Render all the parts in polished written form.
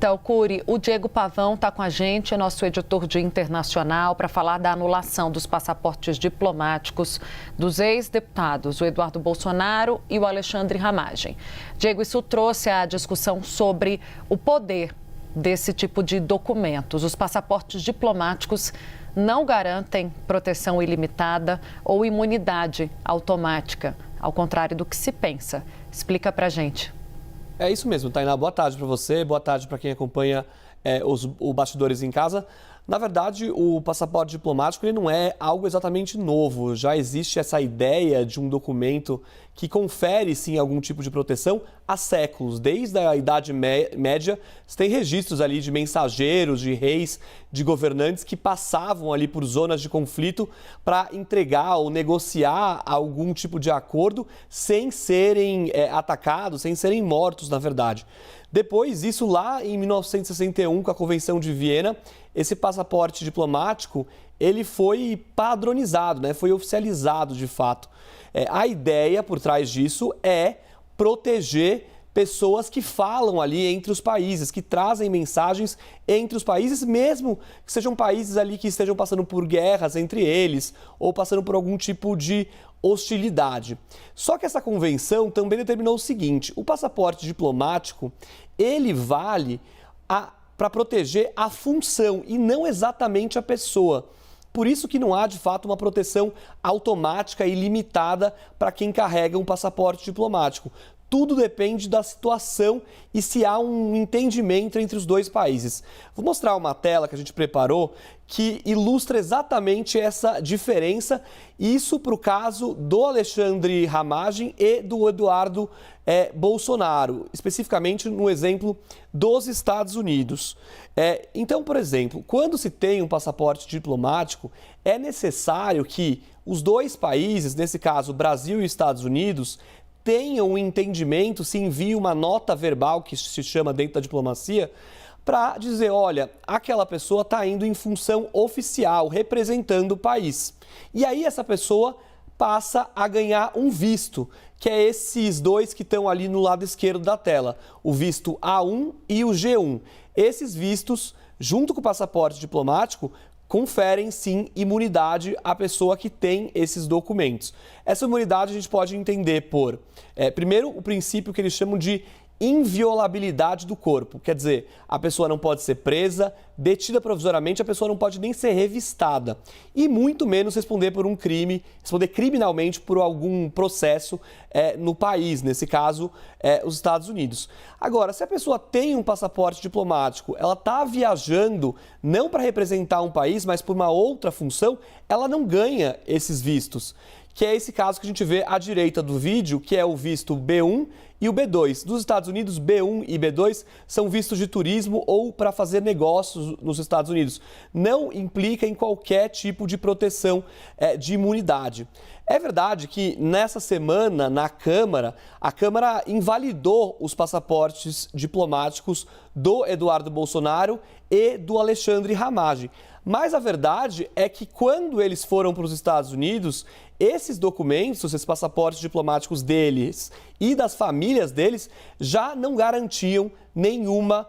Então, Cury, o Diego Pavão está com a gente, é nosso editor de internacional, para falar da anulação dos passaportes diplomáticos dos ex-deputados, o Eduardo Bolsonaro e o Alexandre Ramagem. Diego, isso trouxe a discussão sobre o poder desse tipo de documentos. Os passaportes diplomáticos não garantem proteção ilimitada ou imunidade automática, ao contrário do que se pensa. Explica para a gente. É isso mesmo, Tainá. Boa tarde para você, boa tarde para quem acompanha os bastidores em casa. Na verdade, o passaporte diplomático ele não é algo exatamente novo. Já existe essa ideia de um documento que confere, sim, algum tipo de proteção há séculos. Desde a Idade Média, você tem registros ali de mensageiros, de reis, de governantes que passavam ali por zonas de conflito para entregar ou negociar algum tipo de acordo sem serem atacados, sem serem mortos, na verdade. Depois, isso lá em 1961, com a Convenção de Viena, esse passaporte diplomático, ele foi padronizado, né? Foi oficializado de fato. A ideia por trás disso é proteger pessoas que falam ali entre os países, que trazem mensagens entre os países, mesmo que sejam países ali que estejam passando por guerras entre eles ou passando por algum tipo de hostilidade. Só que essa convenção também determinou o seguinte: o passaporte diplomático, ele vale para proteger a função e não exatamente a pessoa. Por isso que não há, de fato, uma proteção automática e limitada para quem carrega um passaporte diplomático. Tudo depende da situação e se há um entendimento entre os dois países. Vou mostrar uma tela que a gente preparou que ilustra exatamente essa diferença, isso para o caso do Alexandre Ramagem e do Eduardo Bolsonaro, especificamente no exemplo dos Estados Unidos. Então, por exemplo, quando se tem um passaporte diplomático, é necessário que os dois países, nesse caso Brasil e Estados Unidos, tenham um entendimento, se envie uma nota verbal, que se chama dentro da diplomacia, para dizer, olha, aquela pessoa está indo em função oficial, representando o país. E aí essa pessoa passa a ganhar um visto, que é esses dois que estão ali no lado esquerdo da tela, o visto A1 e o G1. Esses vistos, junto com o passaporte diplomático, conferem, sim, imunidade à pessoa que tem esses documentos. Essa imunidade a gente pode entender por, primeiro, o princípio que eles chamam de inviolabilidade do corpo. Quer dizer, a pessoa não pode ser presa, detida provisoriamente, a pessoa não pode nem ser revistada. E muito menos responder por um crime, responder criminalmente por algum processo no país, nesse caso, os Estados Unidos. Agora, se a pessoa tem um passaporte diplomático, ela está viajando não para representar um país, mas por uma outra função, ela não ganha esses vistos, que é esse caso que a gente vê à direita do vídeo, que é o visto B1 e o B2. Dos Estados Unidos, B1 e B2 são vistos de turismo ou para fazer negócios nos Estados Unidos. Não implica em qualquer tipo de proteção de imunidade. É verdade que nessa semana, na Câmara, a Câmara invalidou os passaportes diplomáticos do Eduardo Bolsonaro e do Alexandre Ramagem. Mas a verdade é que quando eles foram para os Estados Unidos, esses documentos, esses passaportes diplomáticos deles e das famílias deles já não garantiam nenhuma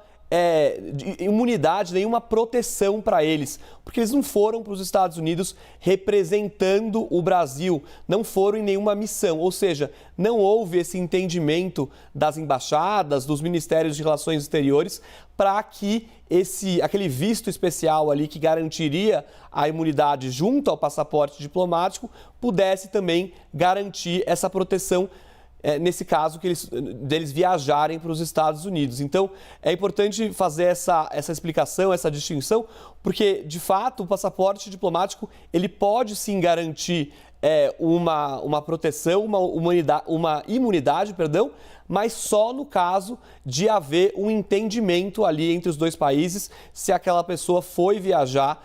imunidade, nenhuma proteção para eles, porque eles não foram para os Estados Unidos representando o Brasil, não foram em nenhuma missão, ou seja, não houve esse entendimento das embaixadas, dos ministérios de relações exteriores, para que aquele visto especial ali que garantiria a imunidade junto ao passaporte diplomático pudesse também garantir essa proteção nesse caso deles viajarem para os Estados Unidos. Então, é importante fazer essa explicação, essa distinção, porque, de fato, o passaporte diplomático ele pode sim garantir uma proteção, uma imunidade, mas só no caso de haver um entendimento ali entre os dois países, se aquela pessoa foi viajar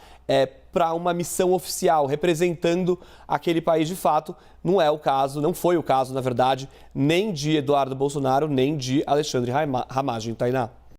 para uma missão oficial, representando aquele país de fato. Não é o caso, não foi o caso, na verdade, nem de Eduardo Bolsonaro, nem de Alexandre Ramagem, Tainá.